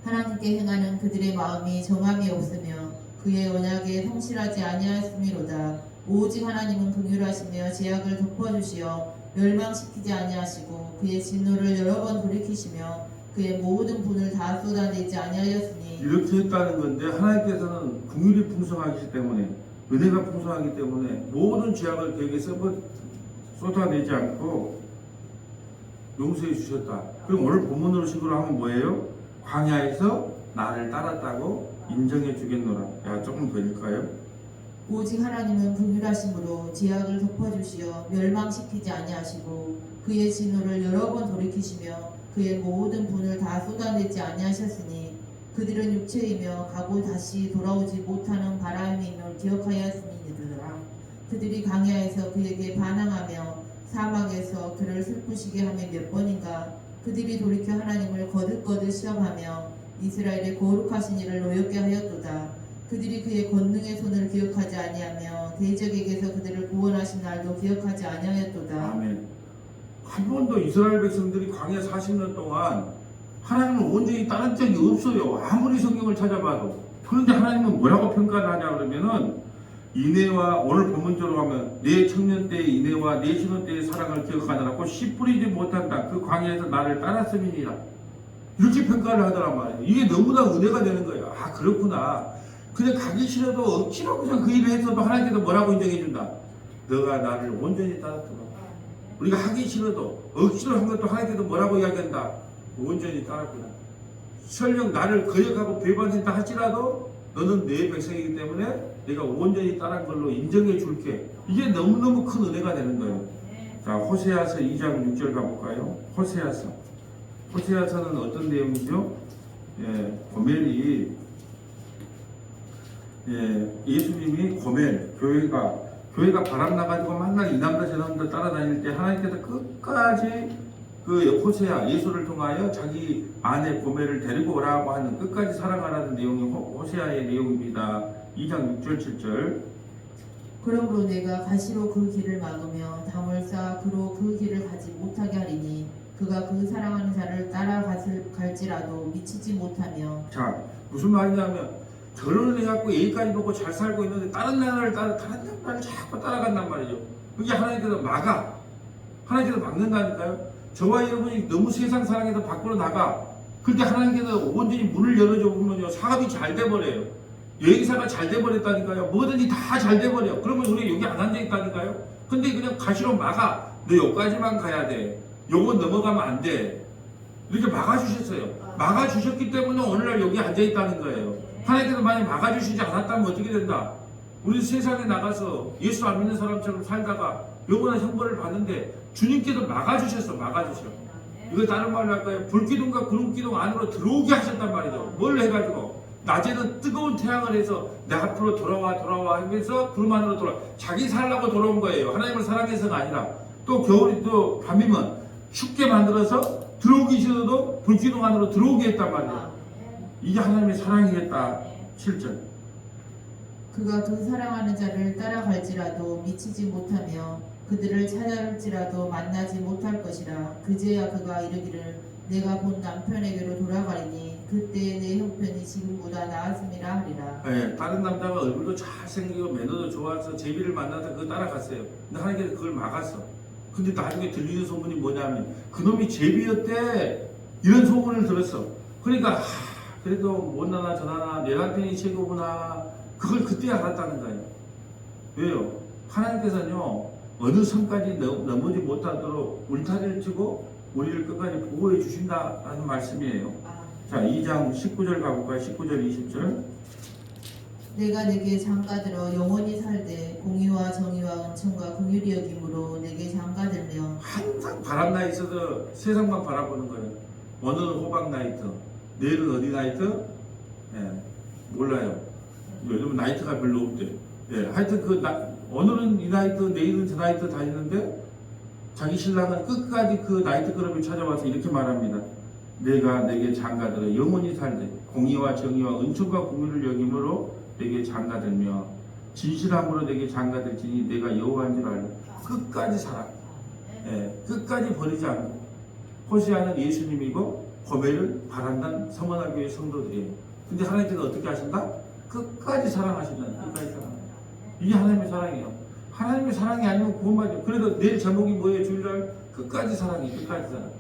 하나님께 행하는 그들의 마음이 정함이 없으며 그의 언약에 성실하지 아니하였음이로다. 오직 하나님은 긍휼하시며 제약을 덮어주시어 멸망시키지 아니하시고 그의 진노를 여러 번 돌이키시며 그의 모든 분을 다 쏟아내지 아니하였으니 이렇게 했다는 건데 하나님께서는 긍휼이 풍성하기 때문에 은혜가 풍성하기 때문에 모든 죄악을 그에게 쏟아내지 않고 용서해 주셨다. 그럼 오늘 본문으로 식으로 하면 뭐예요? 광야에서 나를 따랐다고 인정해 주겠노라. 야, 조금 더 읽을까요? 오직 하나님은 긍휼하심으로 제약을 덮어주시어 멸망시키지 아니하시고 그의 진노를 여러 번 돌이키시며 그의 모든 분을 다 쏟아내지 아니하셨으니 그들은 육체이며 가고 다시 돌아오지 못하는 바람임을 기억하였음이니라. 그들이 강야에서 그에게 반항하며 사막에서 그를 슬프시게 하며 몇 번인가 그들이 돌이켜 하나님을 거듭거듭 시험하며 이스라엘의 거룩하신 이를 노엽게 하였도다. 그들이 그의 권능의 손을 기억하지 아니하며 대적에게서 그들을 구원하신 날도 기억하지 아니하였도다. 아멘. 한 번도 이스라엘 백성들이 광야 40년 동안 하나님을 온전히 따른 적이 없어요. 아무리 성경을 찾아봐도. 그런데 하나님은 뭐라고 평가를 하냐 그러면은 이내와 오늘 본문적으로 하면 내 청년 때의 이내와 내 신혼 때의 사랑을 기억하느라고 씨 뿌리지 못한다. 그 광야에서 나를 따랐음이니라. 이렇게 평가를 하더란 말이에요. 이게 너무나 은혜가 되는 거예요. 아, 그렇구나. 그냥 가기 싫어도 억지로 그냥 그 일을 했어도 하나님께서 뭐라고 인정해준다. 너가 나를 온전히 따랐더라. 우리가 하기 싫어도 억지로 한 것도 하나님께서 뭐라고 이야기한다. 온전히 따랐구나. 설령 나를 거역하고 배반했다 할지라도 너는 내 백성이기 때문에 내가 온전히 따른 걸로 인정해 줄게. 이게 너무너무 큰 은혜가 되는 거예요. 자, 호세아서 2장 6절 가볼까요? 호세아서는 어떤 내용이죠? 고멜이 예수님이 고멜 교회가 바람 나가지고 맨날 이 남자 저 남자 따라다닐 때 하나님께서 끝까지 그 호세아 예수를 통하여 자기 아내 고멜을 데리고 오라고 하는 끝까지 사랑하라는 내용이 호세아의 내용입니다. 2장 6절 7절. 그러므로 내가 가시로 그 길을 막으며 담을 쌓아 그로 그 길을 가지 못하게 하리니 그가 그 사랑하는 자를 갈지라도 미치지 못하며. 자, 무슨 말이냐면 결혼을 해갖고 예의까지 놓고 잘 살고 있는데 다른 나라를 자꾸 따라간단 말이죠. 그게 하나님께서 하나님께서 막는다니까요. 저와 여러분이 너무 세상 사랑에서 밖으로 나가. 그때 하나님께서 온전히 문을 열어줘 보면요, 사업이 잘 돼버려요. 여행사가 잘 돼버렸다니까요. 뭐든지 다 잘 돼버려. 그러면 우리 여기 안 앉아있다니까요. 근데 그냥 가시로 막아. 너 여기까지만 가야 돼. 요건 넘어가면 안 돼. 이렇게 막아주셨어요. 막아주셨기 때문에 오늘날 여기 앉아있다는 거예요. 하나님께서 만약 막아주시지 않았다면 어떻게 된다? 우리 세상에 나가서 예수 안 믿는 사람처럼 살다가 요번에 형벌을 받는데 주님께서 막아주셨어. 이거 다른 말로 할까요? 불기둥과 구름기둥 안으로 들어오게 하셨단 말이죠. 뭘 해가지고 낮에는 뜨거운 태양을 해서 내 앞으로 돌아와 하면서 구름 안으로 자기 살라고 돌아온 거예요. 하나님을 사랑해서가 아니라. 또 겨울이 또 밤이면 춥게 만들어서 들어오기 싫어도 불기둥 안으로 들어오게 했단 말이에요. 이게 하나님의 사랑이겠다. 7절. 그가 그 사랑하는 자를 따라갈지라도 미치지 못하며 그들을 찾아올지라도 만나지 못할 것이라. 그제야 그가 이르기를 내가 본 남편에게로 돌아가리니 그때 내 형편이 지금보다 나았음이라 하리라. 네, 다른 남자가 얼굴도 잘생기고 매너도 좋아서 제비를 만나서 그거 따라갔어요. 근데 하나님께서 그걸 막았어. 근데 나중에 들리는 소문이 뭐냐면 그놈이 제비였대. 이런 소문을 들었어. 그러니까 그래도 못나나 저나나 내 남편이 최고구나. 그걸 그때 알았다는 거예요. 왜요? 하나님께서는요 어느 선까지 넘어지 못하도록 울타리를 치고 우리를 끝까지 보호해 주신다라는 말씀이에요. 자, 2장 19절 가볼까요? 19절 20절. 내가 내게 장가들어 영원히 살되 공의와 정의와 은총과 긍휼이 여김으로 내게 장가들며. 항상 바람 나 있어서 세상만 바라보는 거예요. 오늘은 호박 나이트, 내일은 어디 나이트? 몰라요. 요즘 나이트가 별로 없대. 하여튼 오늘은 이 나이트, 내일은 저 나이트 다니는데 자기 신랑은 끝까지 그 나이트 클럽을 찾아와서 이렇게 말합니다. 내가 내게 장가들어 영원히 살되 공의와 정의와 은총과 긍휼을 여김으로 내게 장가들며 진실함으로 내게 장가들지니 내가 여호와인 줄 알고 끝까지 살아. 끝까지 버리지 않고. 호세아는 예수님이고 고멜은 바란단 서머나교회 성도들이에요. 근데 하나님께서 어떻게 하신다? 끝까지 사랑하신다는. 끝까지 사랑. 이게 하나님의 사랑이에요. 하나님의 사랑이 아니면 구원받죠. 그래도 내일 제목이 뭐예요? 주일날 끝까지 사랑해. 끝까지 사랑.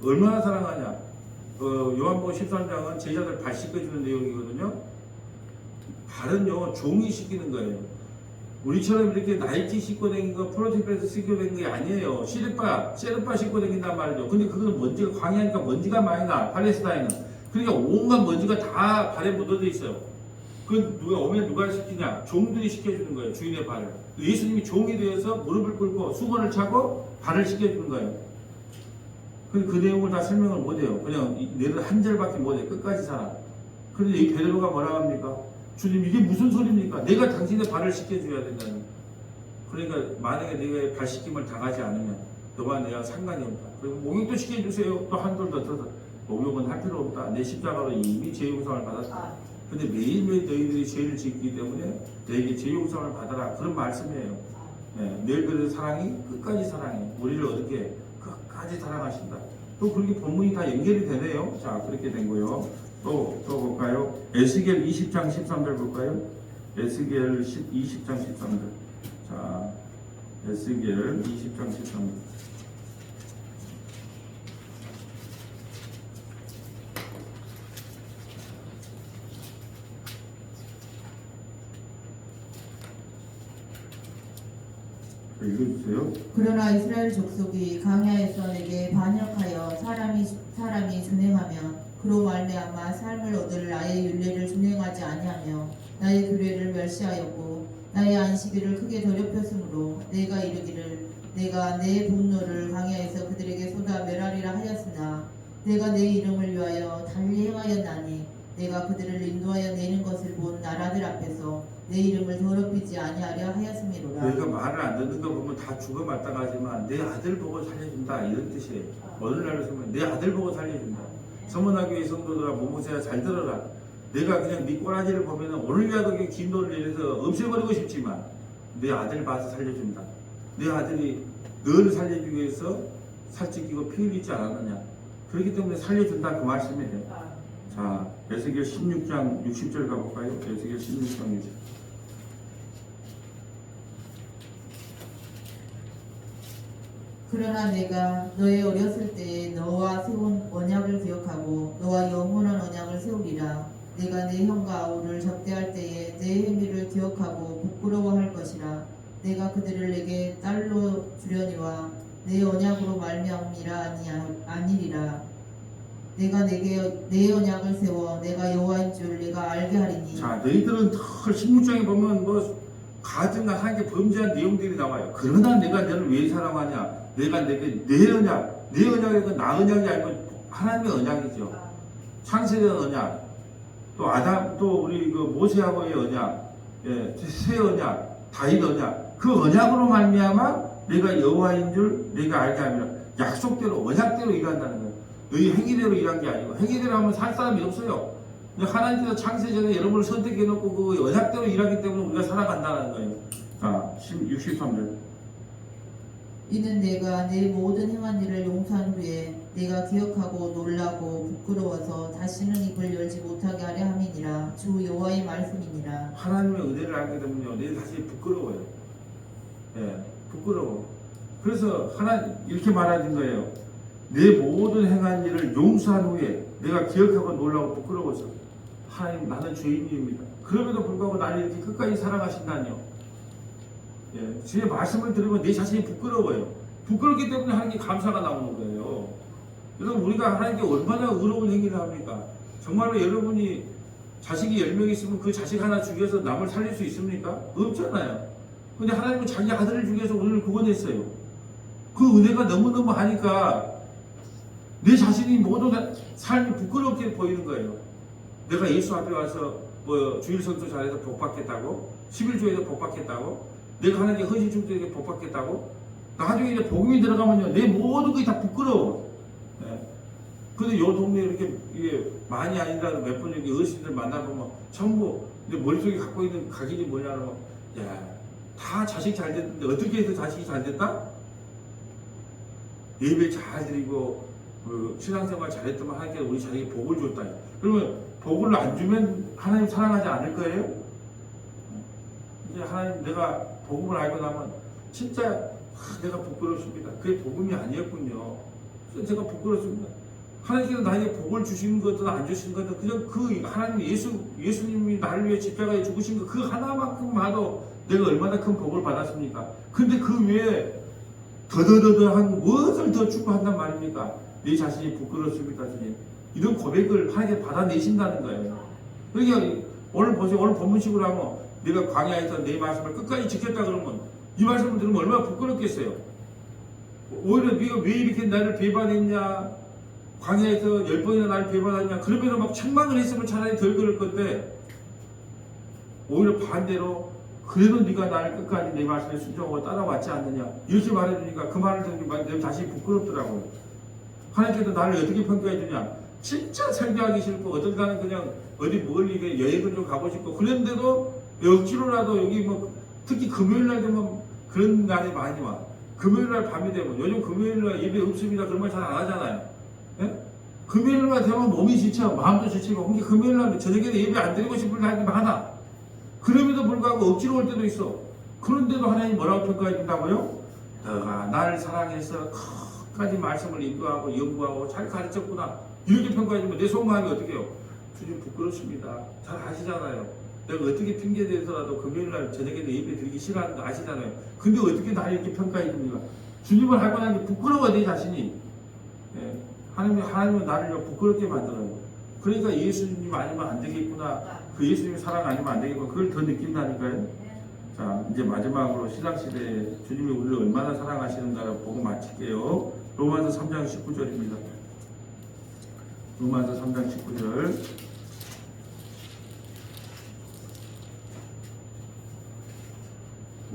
얼마나 사랑하냐? 요한복음 13장은 제자들 발 씻겨주는 내용이거든요. 발은요 종이 씻기는 거예요. 우리처럼 이렇게 나이키 씻고 다니는 거, 프로티페스 씻고 다니는 게 아니에요. 세르파 씻고 다닌단 말이죠. 근데 그거는 먼지가 광야니까 먼지가 많이 나. 팔레스타인은. 그러니까 온갖 먼지가 다 발에 묻어져 있어요. 그 누가 오면 누가 시키냐? 종들이 시켜주는 거예요. 주인의 발을. 예수님이 종이 되어서 무릎을 꿇고 수건을 차고 발을 씻겨주는 거예요. 그 내용을 다 설명을 못해요. 그냥 내를 한 절밖에 못해. 끝까지 살아. 그런데 이 베드로가 뭐라 합니까? 주님 이게 무슨 소리입니까? 내가 당신의 발을 씻겨줘야 된다니. 그러니까 만약에 내가 발 씻김을 당하지 않으면 너와 내가 상관이 없다. 그리고 목욕도 시켜주세요. 또 한돌 더 떠서 목욕은 할 필요 없다. 내 십자가로 이미 죄 용서를 받았다. 근데 매일매일 너희들이 죄를 짓기 때문에 너에게 죄 용서를 받아라. 그런 말씀이에요. 너희들의 사랑이 끝까지 사랑해. 우리를 어떻게 끝까지 사랑하신다. 또 그렇게 본문이 다 연결이 되네요. 자, 그렇게 된 거요. 또 볼까요? 에스겔 20장 13절 볼까요? 에스겔 20장 13절. 자, 에스겔 20장 13절. 읽어주세요. 그러나 이스라엘 족속이 광야에서 내게 반역하여 사람이 준행하면 그로 말미암아 삶을 얻을 나의 율례를 준행하지 아니하며 나의 규례를 멸시하였고 나의 안식일을 크게 더럽혔으므로 내가 이르기를 내가 내 분노를 광야에서 그들에게 쏟아 멸하리라 하였으나 내가 내 이름을 위하여 달리 행하였나니 내가 그들을 인도하여 내는 것을 본 나라들 앞에서 내 이름을 더럽히지 아니하려 하였음이로라. 너희가 말을 안 듣는 거 보면 다 죽어 마땅하지만 내 아들 보고 살려준다 이런 뜻이에요. 오늘날로 쓰면 내 아들 보고 살려준다. 서문화교회 성도들아 모모세야 잘 들어라. 내가 그냥 네 꼬라지를 보면 오늘이라도 진도를 내려서 없애버리고 싶지만 내 아들 봐서 살려준다. 내 아들이 너를 살려주기 위해서 살찌기고 피 흘리지 않았느냐. 그렇기 때문에 살려준다 그 말씀이에요. 자, 에스겔 16장 60절 가볼까요? 에스겔 16장 60절. 그러나 내가 너의 어렸을 때에 너와 세운 언약을 기억하고 너와 영원한 언약을 세우리라. 내가 내 형과 아우를 접대할 때에 내 행위를 기억하고 부끄러워할 것이라. 내가 그들을 내게 딸로 주려니와 내 언약으로 말미암이라 아니리라. 내가 내게 내 언약을 세워 내가 여호와인 줄 내가 알게 하리니. 자, 너희들은 16장에 보면 뭐 가증과 하나님께 범죄한 내용들이 나와요. 그러나 내가 너를 왜 사랑하냐? 내가 내게 내 언약, 내 언약이 나 언약이 아니고 하나님의 언약이죠. 창세된 언약, 또 아담, 또 우리 그 모세하고의 언약, 예, 새 언약, 다윗 언약, 그 언약으로 말미암아 내가 여호와인 줄 내가 알게 하리라. 약속대로 언약대로 일한다는 거예요. 너희 행위대로 일한 게 아니고 행위대로 하면 살 사람이 없어요. 하나님께서 창세전에 여러분을 선택해놓고 그 언약대로 일하기 때문에 우리가 살아간다는 거예요. 자, 63절. 이는 내가 내 모든 행한 일을 용서한 후에 내가 기억하고 놀라고 부끄러워서 다시는 입을 열지 못하게 하려 함이니라. 주 여호와의 말씀이니라. 하나님의 은혜를 알게 되면요, 내 다시 부끄러워요. 예, 부끄러워. 그래서 하나님 이렇게 말하는 거예요. 내 모든 행한 일을 용서한 후에 내가 기억하고 놀라고 부끄러워서 하나님 나는 죄인입니다. 그럼에도 불구하고 나를 이렇게 끝까지 사랑하신다니요. 예, 주의 말씀을 들으면 내 자신이 부끄러워요. 부끄럽기 때문에 하나님께 감사가 나오는 거예요. 여러분 우리가 하나님께 얼마나 의로운 행위를 합니까? 정말로 여러분이 자식이 10명 있으면 그 자식 하나 죽여서 남을 살릴 수 있습니까? 없잖아요. 근데 하나님은 자기 아들을 죽여서 우리를 구원했어요. 그 은혜가 너무너무 하니까 내 자신이 모든 삶이 부끄럽게 보이는 거예요. 내가 예수 앞에 와서 뭐 주일 성수 잘해서 복 받겠다고, 11조에서 복 받겠다고, 내가 하나님께 헌신 충성에서 복 받겠다고, 나중에 이제 복음이 들어가면요, 내 모든 것이 다 부끄러워. 예. 근데 요 동네에 이렇게 이게 많이 아니라도 몇 번 이렇게 어르신들 만나보면 전부 내 머릿속에 갖고 있는 각인이 뭐냐면, 야, 다 자식 잘 됐는데 어떻게 해서 자식이 잘 됐다? 예배 잘 드리고 그 신앙생활 잘했더만 하나님께서 우리 자식이 복을 줬다. 그러면 복을 안 주면 하나님 사랑하지 않을 거예요? 이제 하나님 내가 복음을 알고 나면 진짜 내가 부끄럽습니다. 그게 복음이 아니었군요. 그래서 제가 부끄럽습니다. 하나님께서 나에게 복을 주시는 것든 안 주시는 것든 그냥 그 하나님 예수님이 나를 위해 십자가에 죽으신 것 그 하나만큼 봐도 내가 얼마나 큰 복을 받았습니까? 근데 그 외에 더더더더한 무엇을 더 추구한단 말입니까? 내 자신이 부끄럽습니까, 주님? 이런 고백을 하나님께 받아내신다는 거예요. 그러니까 오늘 보세요. 오늘 본문식으로 하면 내가 광야에서 내 말씀을 끝까지 지켰다 그러면 이 말씀을 들으면 얼마나 부끄럽겠어요. 오히려 네가 왜 이렇게 나를 배반했냐, 광야에서 10번이나 나를 배반했냐, 그러면 막 책망을 했으면 차라리 덜 그럴 건데 오히려 반대로 그래도 네가 나를 끝까지 내 말씀에 순종하고 따라왔지 않느냐 이렇게 말해주니까 그 말을 들으니까 내가 다시 부끄럽더라고요. 하나님께서 나를 어떻게 평가해 주냐, 진짜 설교하기 싫고 어떨 때는 그냥 어디 멀리 여행을 좀 가고 싶고 그런데도 억지로라도 여기 뭐 특히 금요일날 되면 그런 날이 많이 와. 금요일날 밤이 되면 요즘 금요일날 예배 없습니다 그런 말 잘 안 하잖아요. 예? 금요일날 되면 몸이 지쳐 마음도 지치고 근데 금요일날 저녁에 예배 안 드리고 싶은 날이 많아. 그럼에도 불구하고 억지로 올 때도 있어. 그런데도 하나님 뭐라고 평가해 준다고요? 너가 나를 사랑해서 끝까지 말씀을 인도하고 연구하고 잘 가르쳤구나 이렇게 평가해 주면 내 속마음이 어떻게 해요? 주님 부끄럽습니다. 잘 아시잖아요. 내가 어떻게 핑계대서라도 금요일날 저녁에 예배 드리기 싫어하는 거 아시잖아요. 근데 어떻게 나를 이렇게 평가해 줍니까? 주님을 알고 나니 부끄러워 내 자신이. 예. 하나님은 나를 부끄럽게 만들어요. 그러니까 예수님 아니면 안 되겠구나. 그 예수님의 사랑 아니면 안 되겠구나. 그걸 더 느낀다니까요. 자, 이제 마지막으로 신학시대에 주님이 우리를 얼마나 사랑하시는가를 보고 마칠게요. 로마서 3장 19절입니다. 로마서 3장 19절.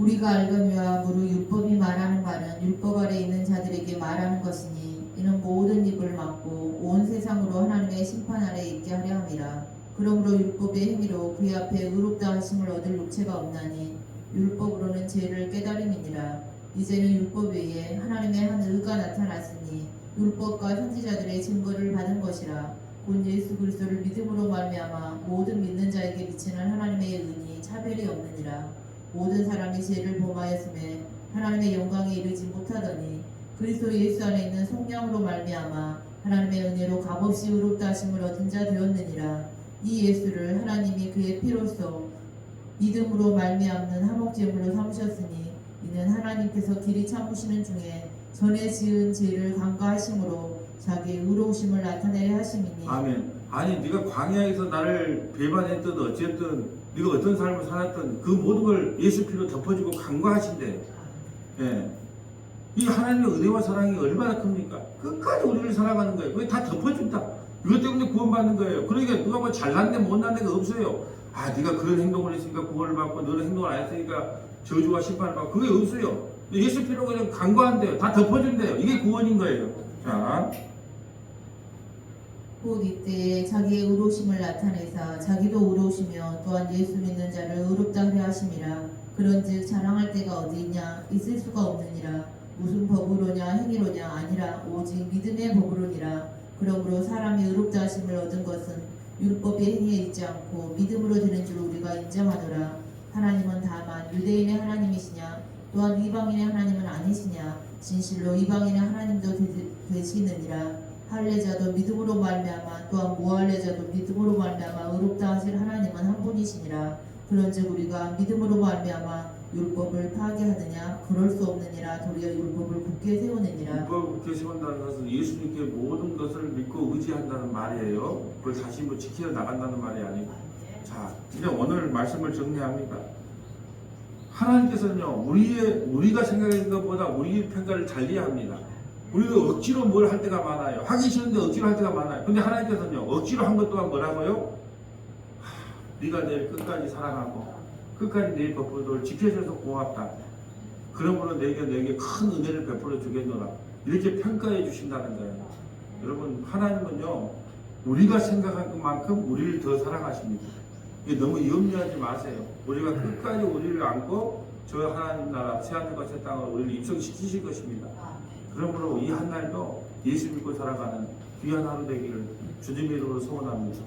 우리가 알거니와 무릇 율법이 말하는 바는 율법 아래 있는 자들에게 말하는 것이니 이는 모든 입을 막고 온 세상으로 하나님의 심판 아래 있게 하려 함이라. 그러므로 율법의 행위로 그의 앞에 의롭다 하심을 얻을 육체가 없나니 율법으로는 죄를 깨달음이니라. 이제는 율법 외에 하나님의 한 의가 나타났으니 율법과 선지자들의 증거를 받은 것이라. 곧 예수 그리스도를 믿음으로 말미암아 모든 믿는 자에게 비치는 하나님의 은이 차별이 없느니라. 모든 사람이 죄를 범하였음에 하나님의 영광에 이르지 못하더니 그리스도 예수 안에 있는 성령으로 말미암아 하나님의 은혜로 값없이 의롭다 하심을 얻은 자 되었느니라. 이 예수를 하나님이 그의 피로써 믿음으로 말미암는 화목제물로 삼으셨으니 이는 하나님께서 길이 참으시는 중에 전에 지은 죄를 간과하심으로 자기의 의로우심을 나타내려 하심이니. 아멘. 아니 네가 광야에서 나를 배반했든 어쨌든 네가 어떤 삶을 살았든 그 모든 걸 예수 피로 덮어주고 간과하신대. 예. 이 하나님의 은혜와 사랑이 얼마나 큽니까? 끝까지 우리를 사랑하는 거예요. 그게 다 덮어준다. 이것 때문에 구원받는 거예요. 그러니까 누가 뭐 잘난 데 못난 데가 없어요. 아 네가 그런 행동을 했으니까 구원을 받고 너는 행동을 안 했으니까 저주와 심판을 받고 그게 없어요. 예수 피로 그냥 간과한대요. 다 덮어준대요. 이게 구원인 거예요. 자. 곧 이때에 자기의 의로우심을 나타내사 자기도 의로우시며 또한 예수 믿는 자를 의롭다 하려 하심이라. 그런즉 자랑할 데가 어디 있냐? 있을 수가 없느니라. 무슨 법으로냐 행위로냐 아니라 오직 믿음의 법으로니라. 그러므로 사람이 의롭다 하심을 얻은 것은 율법의 행위에 있지 않고 믿음으로 되는 줄 우리가 인정하노라. 하나님은 다만 유대인의 하나님이시냐 또한 이방인의 하나님은 아니시냐? 진실로 이방인의 하나님도 되시느니라. 할례자도 믿음으로 말미암아 또한 무할례자도 믿음으로 말미암아 의롭다 하실 하나님은 한 분이시니라. 그런즉 우리가 믿음으로 말미암아 율법을 파괴하느냐? 그럴 수 없느니라. 도리어 율법을 굳게 세우느니라. 율법을 굳게 세운다는 것은 예수님께 모든 것을 믿고 의지한다는 말이에요. 그걸 다시 뭐 지켜 나간다는 말이 아니고. 자, 이제 오늘 말씀을 정리합니다. 하나님께서는요, 우리가 생각하는 것보다 우리의 평가를 달리합니다. 우리가 억지로 뭘 할 때가 많아요. 하기 싫은데 억지로 할 때가 많아요. 근데 하나님께서는요, 억지로 한 것 또한 뭐라고요? 네가 내일 끝까지 사랑하고 끝까지 내 법도를 지켜줘서 고맙다. 그러므로 내게 큰 은혜를 베풀어 주겠노라. 이렇게 평가해 주신다는 거예요. 여러분, 하나님은요, 우리가 생각한 것만큼 우리를 더 사랑하십니다. 이게 너무 염려하지 마세요. 우리가 끝까지 우리를 안고 저 하나님 나라 새하늘과 새 땅을 우리를 입성시키실 것입니다. 그러므로 이 한 날도 예수 믿고 살아가는 귀한 하루 되기를 주님의 이름으로 소원합니다.